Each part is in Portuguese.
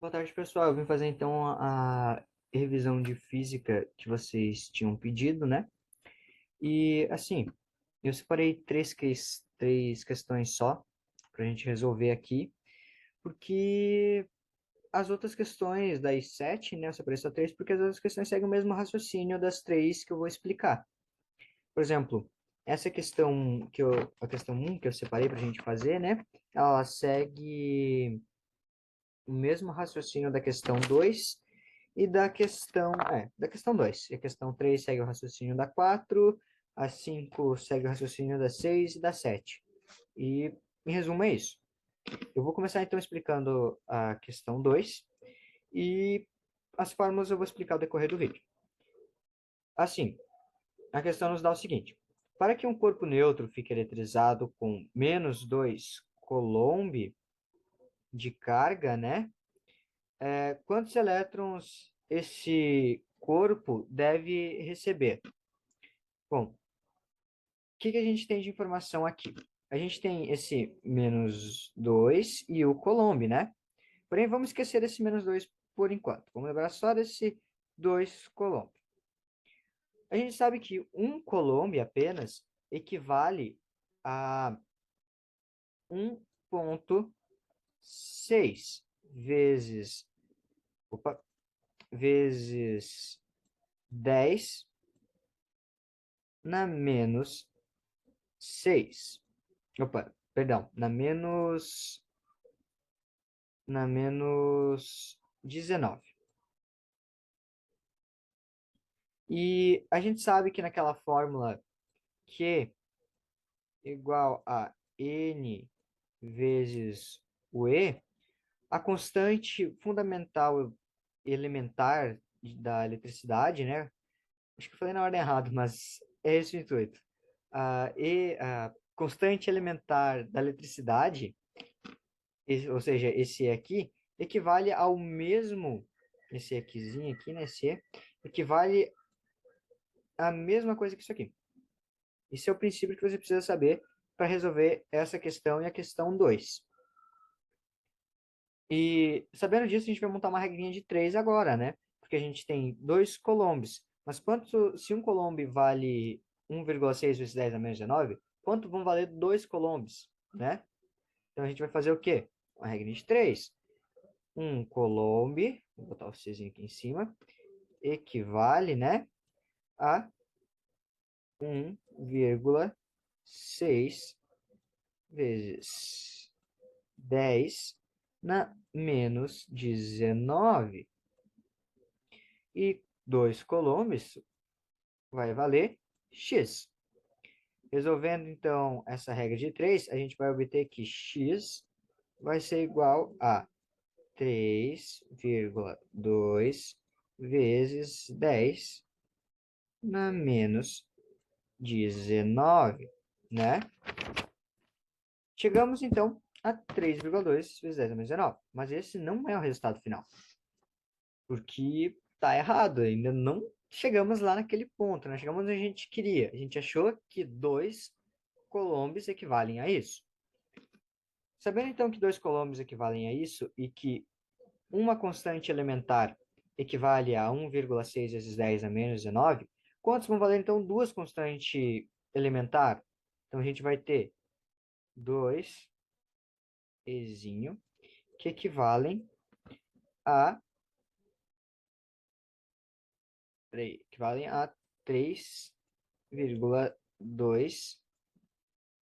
Boa tarde, pessoal. Eu vim fazer então a revisão de física que vocês tinham pedido, né? E assim, eu separei três questões só para a gente resolver aqui, porque as outras questões das sete, né? Eu separei só três, porque as outras questões seguem o mesmo raciocínio das três que eu vou explicar. Por exemplo, essa questão a questão um que eu separei para a gente fazer, né? Ela segue o mesmo raciocínio da questão 2 e da questão 2. E a questão 3 segue o raciocínio da 4, a 5 segue o raciocínio da 6 e da 7. E, em resumo, é isso. Eu vou começar então explicando a questão 2 e as fórmulas eu vou explicar ao decorrer do vídeo. Assim, a questão nos dá o seguinte: para que um corpo neutro fique eletrizado com menos 2 coulomb de carga, né? Quantos elétrons esse corpo deve receber? Bom, o que a gente tem de informação aqui? A gente tem esse menos 2 e o Coulomb, né? Porém, vamos esquecer desse menos 2 por enquanto. Vamos lembrar só desse 2 Coulomb. A gente sabe que um Coulomb apenas equivale a 1,6 vezes, vezes 10 na menos 6. Opa, perdão, na menos 19. E a gente sabe que naquela fórmula Q igual a N vezes o E, a constante fundamental elementar da eletricidade, né? Acho que eu falei na ordem errada, mas é esse o intuito. A constante elementar da eletricidade, ou seja, esse E aqui, equivale ao mesmo, esse aquizinho aqui, né, esse E, equivale à mesma coisa que isso aqui. Esse é o princípio que você precisa saber para resolver essa questão e a questão 2. E sabendo disso, a gente vai montar uma regrinha de 3 agora, né? Porque a gente tem dois colombes. Mas se um colombe vale 1,6 vezes 10 a menos 19, quanto vão valer dois colombes, né? Então a gente vai fazer o quê? Uma regrinha de 3. Um colombe, vou botar o Czinho aqui em cima, equivale, né, a 1,6 vezes 10 na menos 19. E 2 colombes vai valer x. Resolvendo, então, essa regra de 3, a gente vai obter que x vai ser igual a 3,2 vezes 10 na menos 19, né? Chegamos, então, a 3,2 vezes 10 a menos 19. Mas esse não é o resultado final, porque tá errado, ainda não chegamos lá naquele ponto, não chegamos onde a gente queria. A gente achou que 2 colombes equivalem a isso. Sabendo, então, que 2 colombes equivalem a isso e que uma constante elementar equivale a 1,6 vezes 10 a menos 19, quantos vão valer, então, duas constantes elementar? Então, a gente vai ter 2 ezinho, que a equivalem a 3,2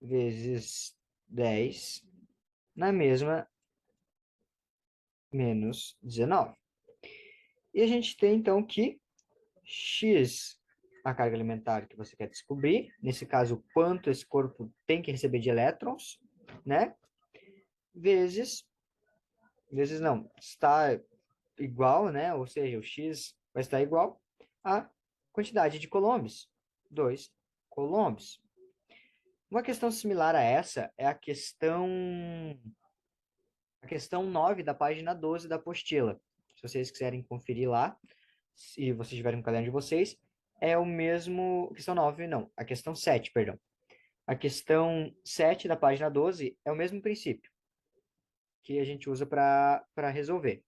vezes 10 na mesma menos 19. E a gente tem, então, que x, a carga alimentar que você quer descobrir, nesse caso, quanto esse corpo tem que receber de elétrons, né? Vezes não, está igual, né? Ou seja, o x vai estar igual à quantidade de coulombs, 2 coulombs. Uma questão similar a essa é a questão 9 da página 12 da apostila. Se vocês quiserem conferir lá, se vocês tiverem um caderno de vocês, é o mesmo. Questão 9 não. A questão 7 perdão. A questão 7 da página 12 é o mesmo princípio que a gente usa para resolver.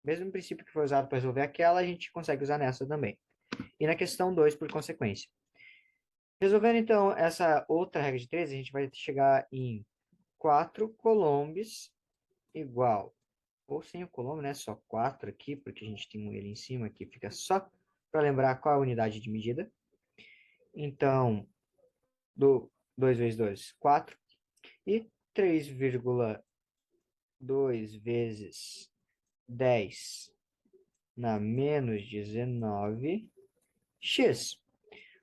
Mesmo princípio que foi usado para resolver aquela, a gente consegue usar nessa também. E na questão 2, por consequência. Resolvendo, então, essa outra regra de 3, a gente vai chegar em 4 colombes igual, ou sem o colombo, né? Só 4 aqui, porque a gente tem um ele em cima aqui, fica só para lembrar qual é a unidade de medida. Então, 2 vezes 2, 4. E 3,2 vezes 10 na menos 19, x.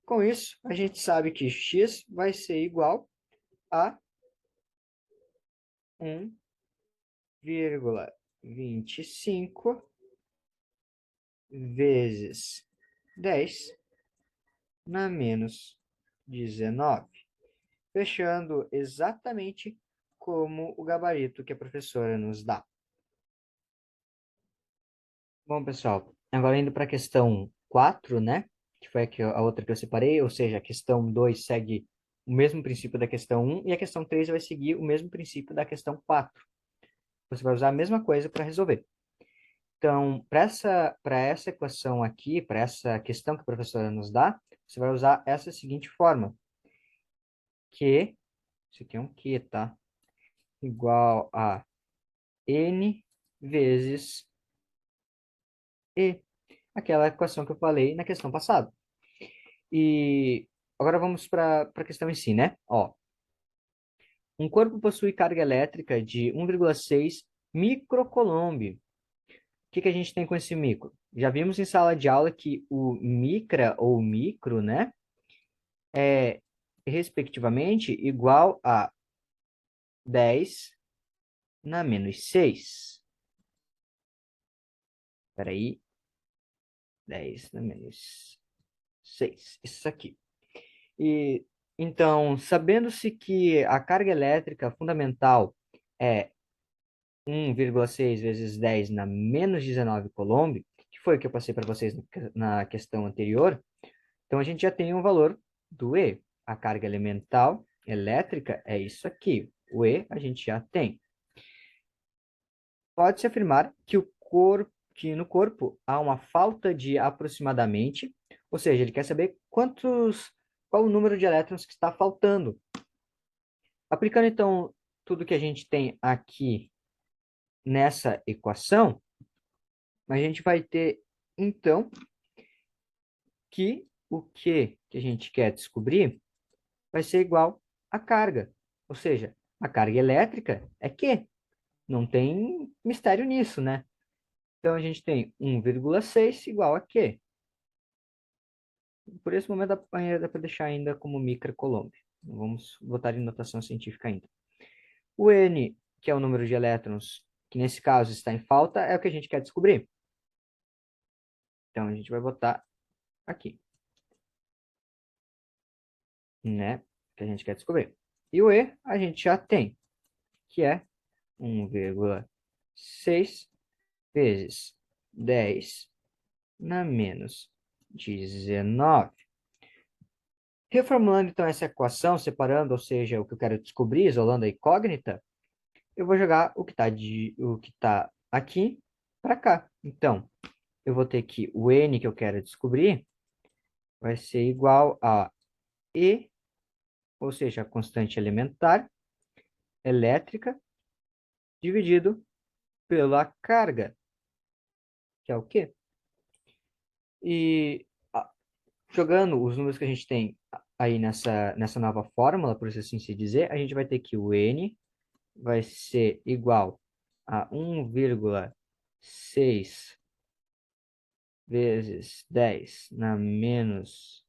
Com isso, a gente sabe que x vai ser igual a 1,25 vezes 10 na menos 19, fechando exatamente como o gabarito que a professora nos dá. Bom, pessoal, agora indo para a questão 4, né? Que foi a outra que eu separei, ou seja, a questão 2 segue o mesmo princípio da questão 1 e a questão 3 vai seguir o mesmo princípio da questão 4. Você vai usar a mesma coisa para resolver. Então, para essa equação aqui, para essa questão que a professora nos dá, você vai usar essa seguinte forma, que, isso aqui é um que, tá? Igual a n vezes e, aquela equação que eu falei na questão passada. E agora vamos para a questão em si, né? Ó, um corpo possui carga elétrica de 1,6 microcoulomb. O que que a gente tem com esse micro? Já vimos em sala de aula que o micra ou micro, né, é respectivamente igual a 10 na menos 6. Espera aí, 10 na menos 6. Isso aqui. E então, sabendo-se que a carga elétrica fundamental é 1,6 vezes 10 na menos 19 coulomb, que foi o que eu passei para vocês na questão anterior, então a gente já tem um valor do E. A carga elemental elétrica é isso aqui. O E a gente já tem. Pode-se afirmar que no corpo há uma falta de aproximadamente, ou seja, ele quer saber qual o número de elétrons que está faltando. Aplicando então tudo que a gente tem aqui nessa equação, a gente vai ter então que o que a gente quer descobrir vai ser igual à carga. Ou seja, a carga elétrica é Q. Não tem mistério nisso, né? Então a gente tem 1,6 igual a Q. Por esse momento dá para deixar ainda como microcoulomb. Não vamos botar em notação científica ainda. O N, que é o número de elétrons, que nesse caso está em falta, é o que a gente quer descobrir. Então a gente vai botar aqui, né? Que a gente quer descobrir. E o E a gente já tem, que é 1,6 vezes 10 na menos 19. Reformulando então essa equação, separando, ou seja, o que eu quero descobrir, isolando a incógnita, eu vou jogar o que tá aqui para cá. Então, eu vou ter que o n que eu quero descobrir vai ser igual a E, ou seja, a constante elementar elétrica, dividido pela carga, que é o quê? E jogando os números que a gente tem aí nessa nova fórmula, por assim se dizer, a gente vai ter que o n vai ser igual a 1,6 vezes 10 na menos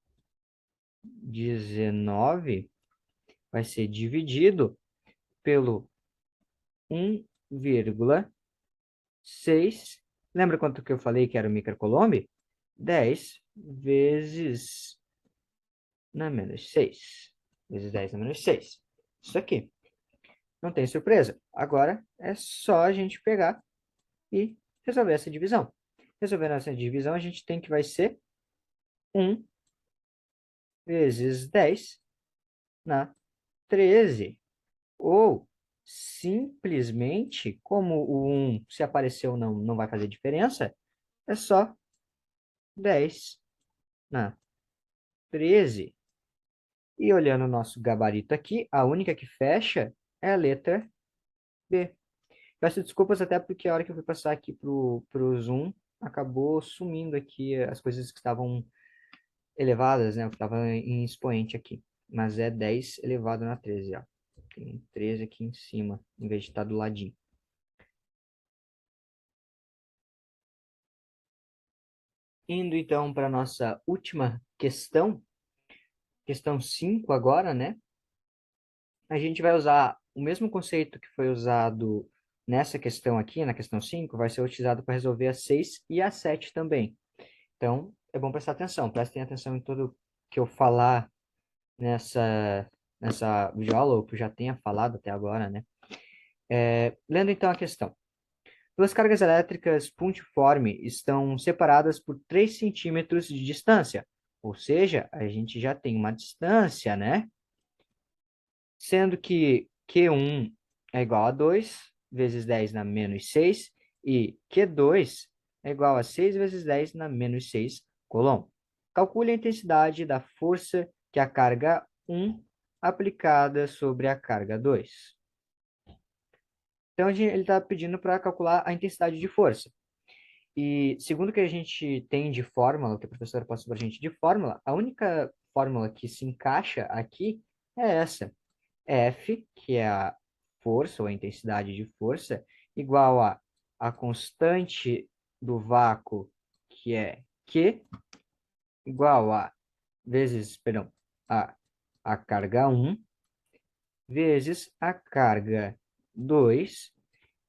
19 vai ser dividido pelo 1,6. Lembra quanto que eu falei que era o microcoulomb? 10 vezes na menos 6. Vezes 10 na menos 6. Isso aqui. Não tem surpresa. Agora é só a gente pegar e resolver essa divisão. Resolvendo essa divisão, a gente tem que vai ser 1 vezes 10 na 13. Ou simplesmente, como o 1, se apareceu não vai fazer diferença, é só 10 na 13. E olhando o nosso gabarito aqui, a única que fecha é a letra B. Peço desculpas até porque a hora que eu fui passar aqui pro Zoom, acabou sumindo aqui as coisas que estavam elevadas, né? O que estava em expoente aqui. Mas é 10 elevado na 13, ó. Tem 13 aqui em cima, em vez de estar do ladinho. Indo então para a nossa última questão 5 agora, né? A gente vai usar o mesmo conceito que foi usado nessa questão aqui, na questão 5, vai ser utilizado para resolver a 6 e a 7 também. Então, é bom prestar atenção. Prestem atenção em tudo que eu falar nessa videoaula, ou que eu já tenha falado até agora, né? Lendo então a questão. Duas cargas elétricas puntiforme estão separadas por 3 centímetros de distância. Ou seja, a gente já tem uma distância, né? Sendo que Q1 é igual a 2 vezes 10 na menos 6 e Q2 é igual a 6 vezes 10 na menos 6 coulomb. Calcule a intensidade da força que a carga 1 aplicada sobre a carga 2. Então, ele está pedindo para calcular a intensidade de força. E segundo o que a gente tem de fórmula, o que a professora passou para a gente de fórmula, a única fórmula que se encaixa aqui é essa. F, que é a força ou a intensidade de força, igual a constante do vácuo, que é Q, igual a vezes, perdão, a carga 1 vezes a carga 2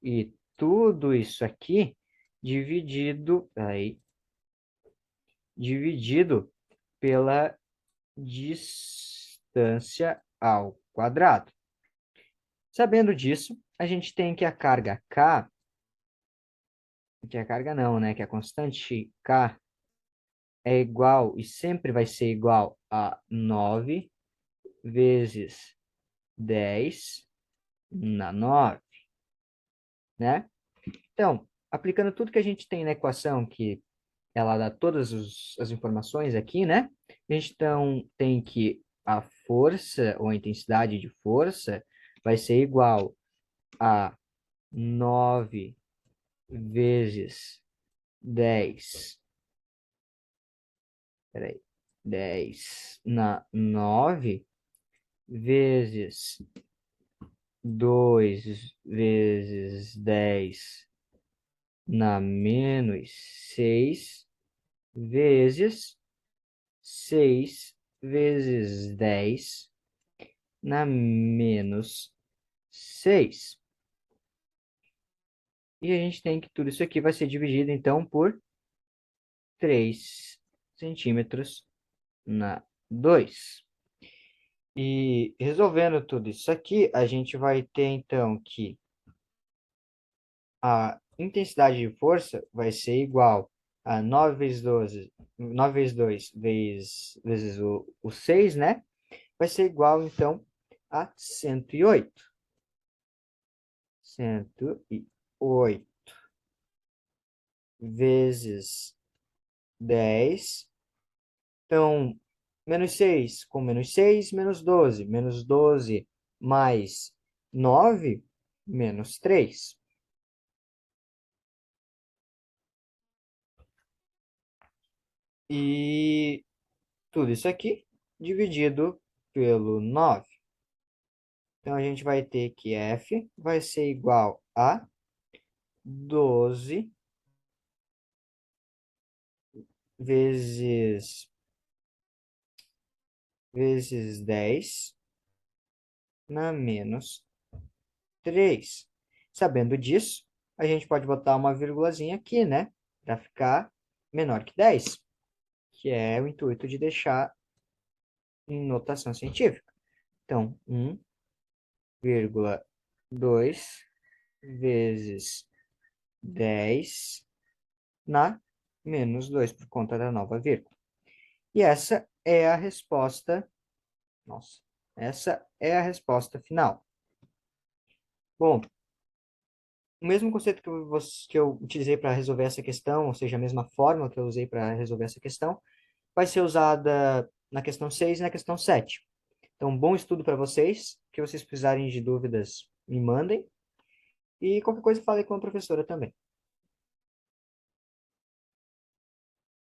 e tudo isso aqui dividido pela distância ao quadrado. Sabendo disso, a gente tem que a carga K, que a carga não, né? Que a constante K é igual e sempre vai ser igual a 9 vezes 10 na 9, né? Então, aplicando tudo que a gente tem na equação, que ela dá todas as informações aqui, né? A gente então tem que a força ou a intensidade de força vai ser igual a 9 vezes 10. Peraí. 10 na 9 vezes 2 vezes 10 na menos 6 vezes 6 vezes 10 na menos 6. E a gente tem que tudo isso aqui vai ser dividido, então, por 3 centímetros na 2. E resolvendo tudo isso aqui, a gente vai ter, então, que a intensidade de força vai ser igual a 9 vezes 12, 9 vezes 2 vezes o 6, né? Vai ser igual, então, a 108. 108 vezes 10. Então, menos 6 com menos 6, menos 12. Menos 12 mais 9, menos 3. E tudo isso aqui dividido pelo 9. Então, a gente vai ter que F vai ser igual a 12 vezes 10 na menos 3. Sabendo disso, a gente pode botar uma vírgulazinha aqui, né? Para ficar menor que 10, que é o intuito de deixar em notação científica. Então, 1,2 vezes 10 na menos 2 por conta da nova vírgula. E essa é a resposta, nossa, essa é a resposta final. Bom, o mesmo conceito que eu utilizei para resolver essa questão, ou seja, a mesma fórmula que eu usei para resolver essa questão, vai ser usada na questão 6 e na questão 7. Então, bom estudo para vocês. Que vocês precisarem de dúvidas, me mandem. E qualquer coisa, fale com a professora também.